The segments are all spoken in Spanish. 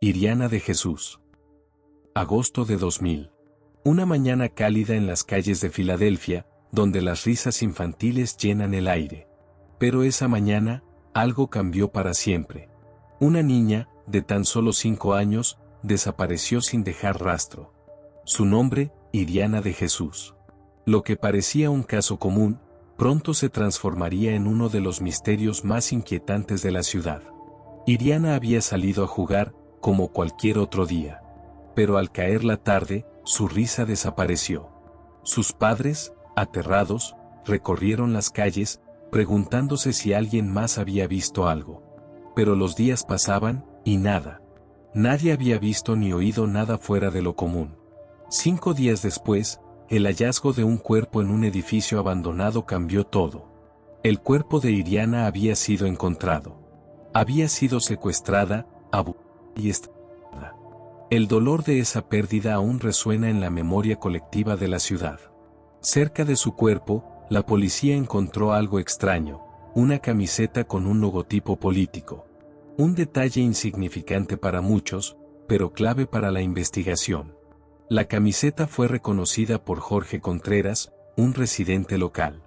Iriana de Jesús. Agosto de 2000. Una mañana cálida en las calles de Filadelfia, donde las risas infantiles llenan el aire. Pero esa mañana, algo cambió para siempre. Una niña, de tan solo 5 años, desapareció sin dejar rastro. Su nombre, Iriana de Jesús. Lo que parecía un caso común, pronto se transformaría en uno de los misterios más inquietantes de la ciudad. Iriana había salido a jugar, como cualquier otro día. Pero al caer la tarde, su risa desapareció. Sus padres, aterrados, recorrieron las calles, preguntándose si alguien más había visto algo. Pero los días pasaban, y nada. Nadie había visto ni oído nada fuera de lo común. 5 días después, el hallazgo de un cuerpo en un edificio abandonado cambió todo. El cuerpo de Iriana había sido encontrado. Había sido secuestrada, abusada y estrangulada. El dolor de esa pérdida aún resuena en la memoria colectiva de la ciudad. Cerca de su cuerpo, la policía encontró algo extraño, una camiseta con un logotipo político. Un detalle insignificante para muchos, pero clave para la investigación. La camiseta fue reconocida por Jorge Contreras, un residente local.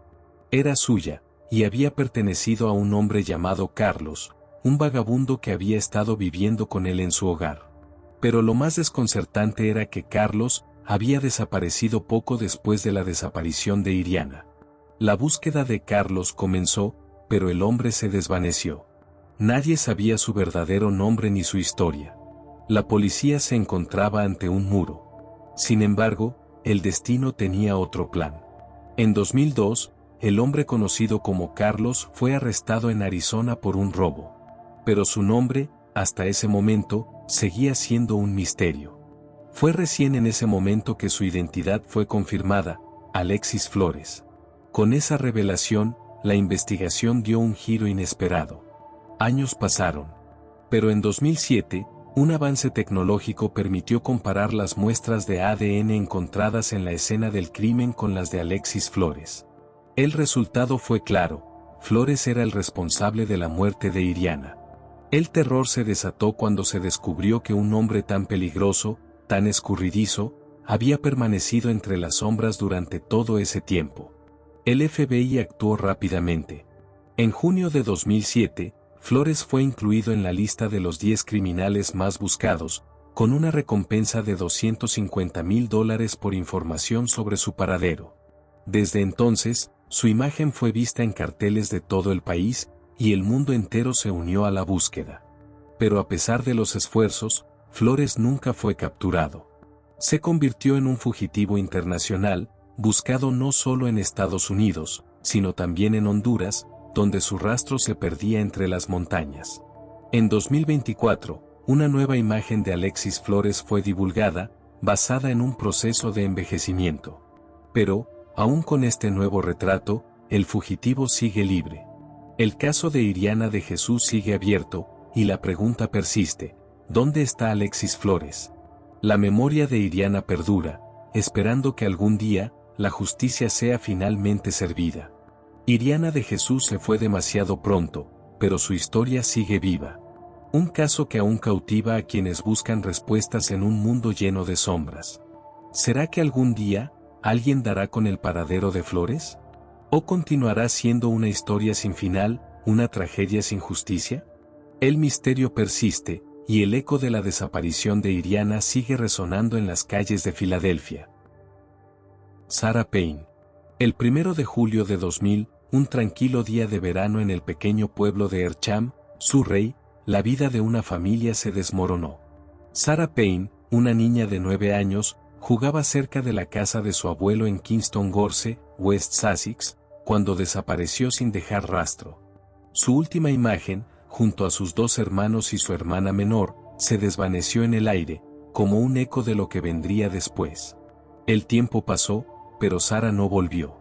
Era suya, y había pertenecido a un hombre llamado Carlos, un vagabundo que había estado viviendo con él en su hogar. Pero lo más desconcertante era que Carlos había desaparecido poco después de la desaparición de Iriana. La búsqueda de Carlos comenzó, pero el hombre se desvaneció. Nadie sabía su verdadero nombre ni su historia. La policía se encontraba ante un muro. Sin embargo, el destino tenía otro plan. En 2002, el hombre conocido como Carlos fue arrestado en Arizona por un robo. Pero su nombre, hasta ese momento, seguía siendo un misterio. Fue recién en ese momento que su identidad fue confirmada, Alexis Flores. Con esa revelación, la investigación dio un giro inesperado. Años pasaron. Pero en 2007, un avance tecnológico permitió comparar las muestras de ADN encontradas en la escena del crimen con las de Alexis Flores. El resultado fue claro: Flores era el responsable de la muerte de Iriana. El terror se desató cuando se descubrió que un hombre tan peligroso, tan escurridizo, había permanecido entre las sombras durante todo ese tiempo. El FBI actuó rápidamente. En junio de 2007, Flores fue incluido en la lista de los 10 criminales más buscados, con una recompensa de $250,000 por información sobre su paradero. Desde entonces, su imagen fue vista en carteles de todo el país, y el mundo entero se unió a la búsqueda. Pero a pesar de los esfuerzos, Flores nunca fue capturado. Se convirtió en un fugitivo internacional, buscado no solo en Estados Unidos, sino también en Honduras, donde su rastro se perdía entre las montañas. En 2024, una nueva imagen de Alexis Flores fue divulgada, basada en un proceso de envejecimiento. Pero, aún con este nuevo retrato, el fugitivo sigue libre. El caso de Iriana de Jesús sigue abierto, y la pregunta persiste: ¿dónde está Alexis Flores? La memoria de Iriana perdura, esperando que algún día, la justicia sea finalmente servida. Iriana de Jesús se fue demasiado pronto, pero su historia sigue viva. Un caso que aún cautiva a quienes buscan respuestas en un mundo lleno de sombras. ¿Será que algún día, alguien dará con el paradero de Flores? ¿O continuará siendo una historia sin final, una tragedia sin justicia? El misterio persiste, y el eco de la desaparición de Iriana sigue resonando en las calles de Filadelfia. Sarah Payne. El 1 de julio de 2000, un tranquilo día de verano en el pequeño pueblo de Ercham, Surrey, la vida de una familia se desmoronó. Sarah Payne, una niña de 9 años, jugaba cerca de la casa de su abuelo en Kingston Gorse, West Sussex, cuando desapareció sin dejar rastro. Su última imagen, junto a sus 2 hermanos y su hermana menor, se desvaneció en el aire, como un eco de lo que vendría después. El tiempo pasó, pero Sarah no volvió.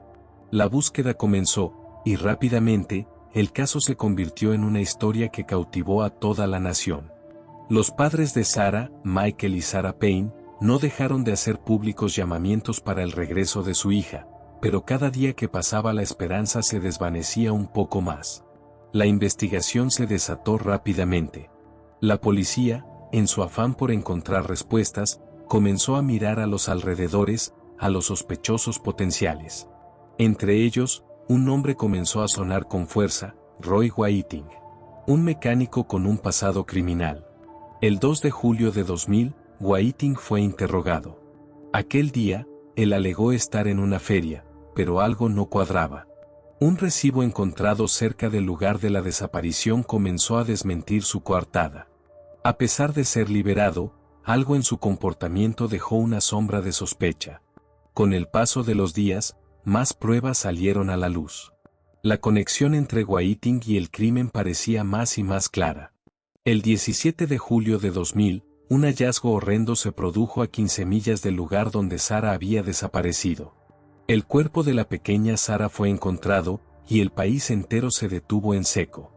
La búsqueda comenzó, y rápidamente, el caso se convirtió en una historia que cautivó a toda la nación. Los padres de Sarah, Michael y Sarah Payne, no dejaron de hacer públicos llamamientos para el regreso de su hija, pero cada día que pasaba la esperanza se desvanecía un poco más. La investigación se desató rápidamente. La policía, en su afán por encontrar respuestas, comenzó a mirar a los alrededores, a los sospechosos potenciales. Entre ellos, un nombre comenzó a sonar con fuerza: Roy Whiting. Un mecánico con un pasado criminal. El 2 de julio de 2000, Whiting fue interrogado. Aquel día, él alegó estar en una feria, pero algo no cuadraba. Un recibo encontrado cerca del lugar de la desaparición comenzó a desmentir su coartada. A pesar de ser liberado, algo en su comportamiento dejó una sombra de sospecha. Con el paso de los días, más pruebas salieron a la luz. La conexión entre Whiting y el crimen parecía más y más clara. El 17 de julio de 2000, un hallazgo horrendo se produjo a 15 millas del lugar donde Sarah había desaparecido. El cuerpo de la pequeña Sarah fue encontrado, y el país entero se detuvo en seco.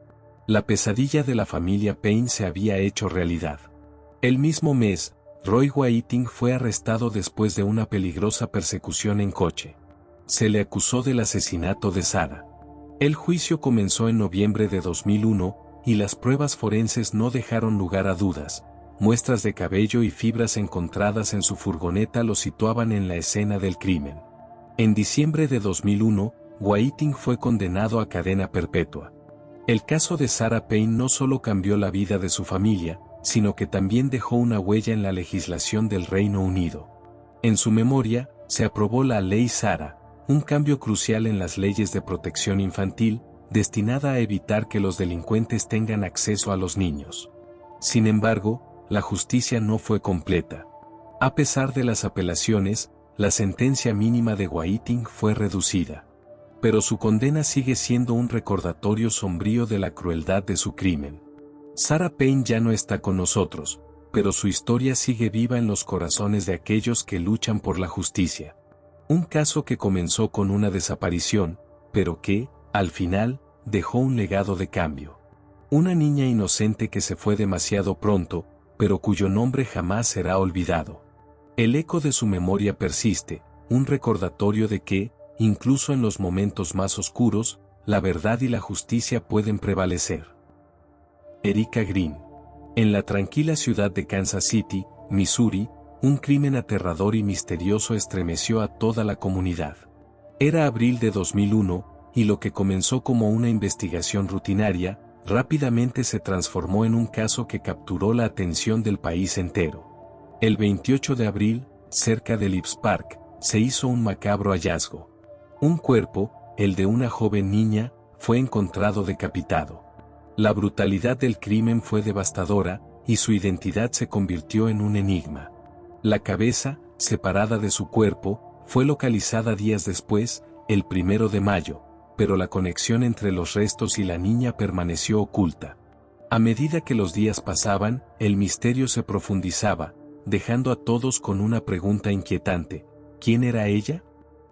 La pesadilla de la familia Payne se había hecho realidad. El mismo mes, Roy Whiting fue arrestado después de una peligrosa persecución en coche. Se le acusó del asesinato de Sarah. El juicio comenzó en noviembre de 2001, y las pruebas forenses no dejaron lugar a dudas. Muestras de cabello y fibras encontradas en su furgoneta lo situaban en la escena del crimen. En diciembre de 2001, Whiting fue condenado a cadena perpetua. El caso de Sarah Payne no solo cambió la vida de su familia, sino que también dejó una huella en la legislación del Reino Unido. En su memoria, se aprobó la Ley Sarah, un cambio crucial en las leyes de protección infantil, destinada a evitar que los delincuentes tengan acceso a los niños. Sin embargo, la justicia no fue completa. A pesar de las apelaciones, la sentencia mínima de Whiting fue reducida. Pero su condena sigue siendo un recordatorio sombrío de la crueldad de su crimen. Sarah Payne ya no está con nosotros, pero su historia sigue viva en los corazones de aquellos que luchan por la justicia. Un caso que comenzó con una desaparición, pero que, al final, dejó un legado de cambio. Una niña inocente que se fue demasiado pronto, pero cuyo nombre jamás será olvidado. El eco de su memoria persiste, un recordatorio de que, incluso en los momentos más oscuros, la verdad y la justicia pueden prevalecer. Erika Green. En la tranquila ciudad de Kansas City, Missouri, un crimen aterrador y misterioso estremeció a toda la comunidad. Era abril de 2001, y lo que comenzó como una investigación rutinaria, rápidamente se transformó en un caso que capturó la atención del país entero. El 28 de abril, cerca de Leaves Park, se hizo un macabro hallazgo. Un cuerpo, el de una joven niña, fue encontrado decapitado. La brutalidad del crimen fue devastadora, y su identidad se convirtió en un enigma. La cabeza, separada de su cuerpo, fue localizada días después, el 1 de mayo, pero la conexión entre los restos y la niña permaneció oculta. A medida que los días pasaban, el misterio se profundizaba, dejando a todos con una pregunta inquietante: ¿quién era ella?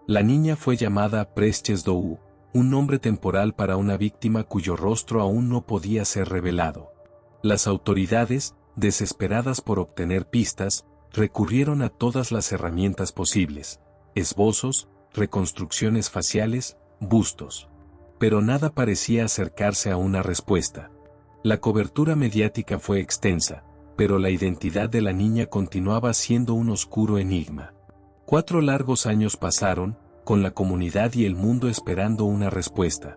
La niña fue llamada Precious Doe, un nombre temporal para una víctima cuyo rostro aún no podía ser revelado. Las autoridades, desesperadas por obtener pistas, recurrieron a todas las herramientas posibles: esbozos, reconstrucciones faciales, bustos. Pero nada parecía acercarse a una respuesta. La cobertura mediática fue extensa, pero la identidad de la niña continuaba siendo un oscuro enigma. 4 largos años pasaron, con la comunidad y el mundo esperando una respuesta.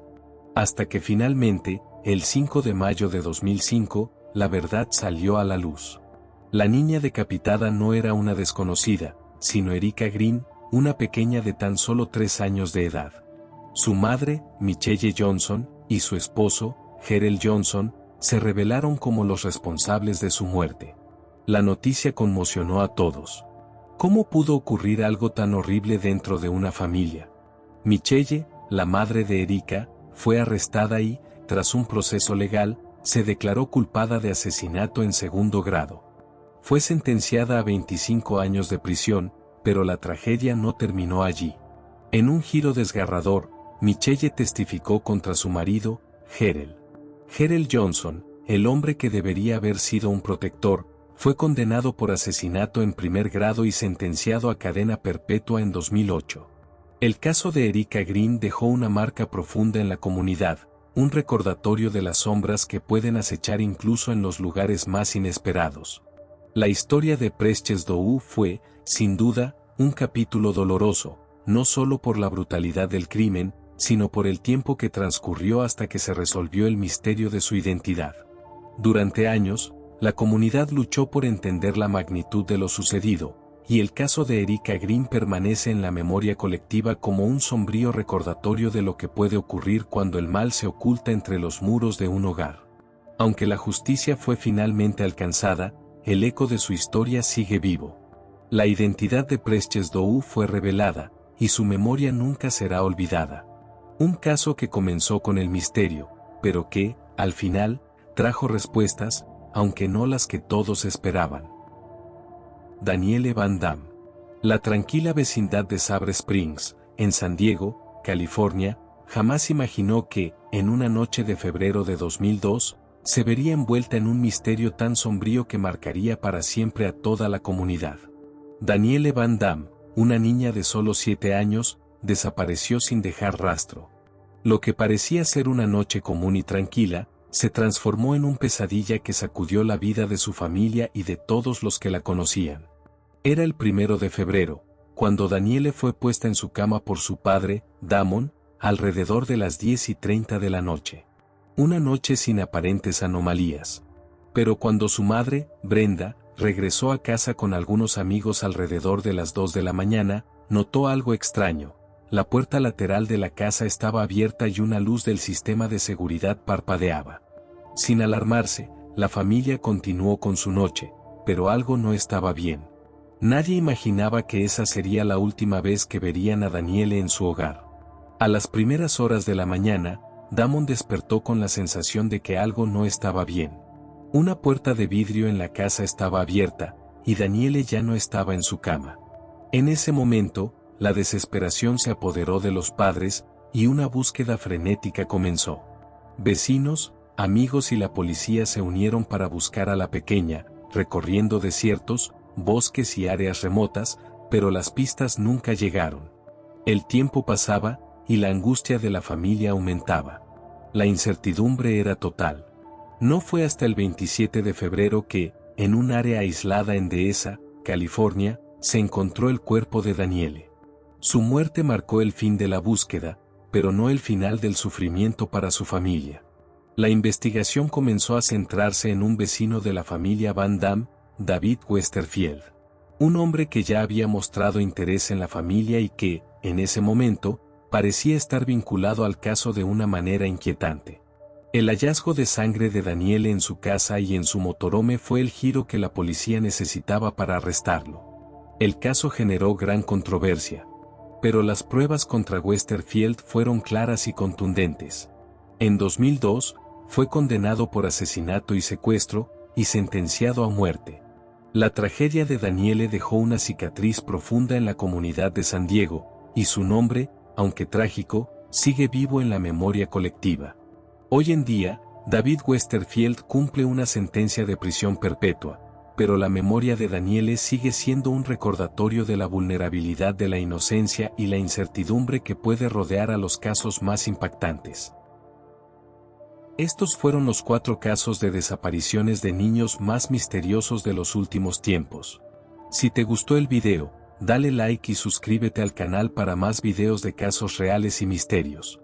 Hasta que finalmente, el 5 de mayo de 2005, la verdad salió a la luz. La niña decapitada no era una desconocida, sino Erika Green, una pequeña de tan solo 3 años de edad. Su madre, Michelle Johnson, y su esposo, Gerald Johnson, se revelaron como los responsables de su muerte. La noticia conmocionó a todos. ¿Cómo pudo ocurrir algo tan horrible dentro de una familia? Michelle, la madre de Erika, fue arrestada y, tras un proceso legal, se declaró culpada de asesinato en 2º grado. Fue sentenciada a 25 años de prisión, pero la tragedia no terminó allí. En un giro desgarrador, Michelle testificó contra su marido, Gerald. Gerald Johnson, el hombre que debería haber sido un protector, fue condenado por asesinato en 1er grado y sentenciado a cadena perpetua en 2008. El caso de Erika Green dejó una marca profunda en la comunidad, un recordatorio de las sombras que pueden acechar incluso en los lugares más inesperados. La historia de Precious Doe fue, sin duda, un capítulo doloroso, no solo por la brutalidad del crimen, sino por el tiempo que transcurrió hasta que se resolvió el misterio de su identidad. Durante años, la comunidad luchó por entender la magnitud de lo sucedido, y el caso de Erica Green permanece en la memoria colectiva como un sombrío recordatorio de lo que puede ocurrir cuando el mal se oculta entre los muros de un hogar. Aunque la justicia fue finalmente alcanzada, el eco de su historia sigue vivo. La identidad de Precious Doe fue revelada, y su memoria nunca será olvidada. Un caso que comenzó con el misterio, pero que, al final, trajo respuestas, aunque no las que todos esperaban. Danielle Van Damme. La tranquila vecindad de Sabre Springs, en San Diego, California, jamás imaginó que, en una noche de febrero de 2002, se vería envuelta en un misterio tan sombrío que marcaría para siempre a toda la comunidad. Danielle Van Damme, una niña de solo 7 años, desapareció sin dejar rastro. Lo que parecía ser una noche común y tranquila, se transformó en una pesadilla que sacudió la vida de su familia y de todos los que la conocían. Era el 1 de febrero, cuando Danielle fue puesta en su cama por su padre, Damon, alrededor de las 10:30 de la noche. Una noche sin aparentes anomalías. Pero cuando su madre, Brenda, regresó a casa con algunos amigos alrededor de las 2 de la mañana, notó algo extraño. La puerta lateral de la casa estaba abierta y una luz del sistema de seguridad parpadeaba. Sin alarmarse, la familia continuó con su noche, pero algo no estaba bien. Nadie imaginaba que esa sería la última vez que verían a Danielle en su hogar. A las primeras horas de la mañana, Damon despertó con la sensación de que algo no estaba bien. Una puerta de vidrio en la casa estaba abierta, y Danielle ya no estaba en su cama. En ese momento, la desesperación se apoderó de los padres, y una búsqueda frenética comenzó. Vecinos, amigos y la policía se unieron para buscar a la pequeña, recorriendo desiertos, bosques y áreas remotas, pero las pistas nunca llegaron. El tiempo pasaba, y la angustia de la familia aumentaba. La incertidumbre era total. No fue hasta el 27 de febrero que, en un área aislada en Dehesa, California, se encontró el cuerpo de Danielle. Su muerte marcó el fin de la búsqueda, pero no el final del sufrimiento para su familia. La investigación comenzó a centrarse en un vecino de la familia Van Damme, David Westerfield. Un hombre que ya había mostrado interés en la familia y que, en ese momento, parecía estar vinculado al caso de una manera inquietante. El hallazgo de sangre de Danielle en su casa y en su motorhome fue el giro que la policía necesitaba para arrestarlo. El caso generó gran controversia. Pero las pruebas contra Westerfield fueron claras y contundentes. En 2002, fue condenado por asesinato y secuestro, y sentenciado a muerte. La tragedia de Danielle dejó una cicatriz profunda en la comunidad de San Diego, y su nombre, aunque trágico, sigue vivo en la memoria colectiva. Hoy en día, David Westerfield cumple una sentencia de prisión perpetua, pero la memoria de Danielle sigue siendo un recordatorio de la vulnerabilidad de la inocencia y la incertidumbre que puede rodear a los casos más impactantes. Estos fueron los 4 casos de desapariciones de niños más misteriosos de los últimos tiempos. Si te gustó el video, dale like y suscríbete al canal para más videos de casos reales y misterios.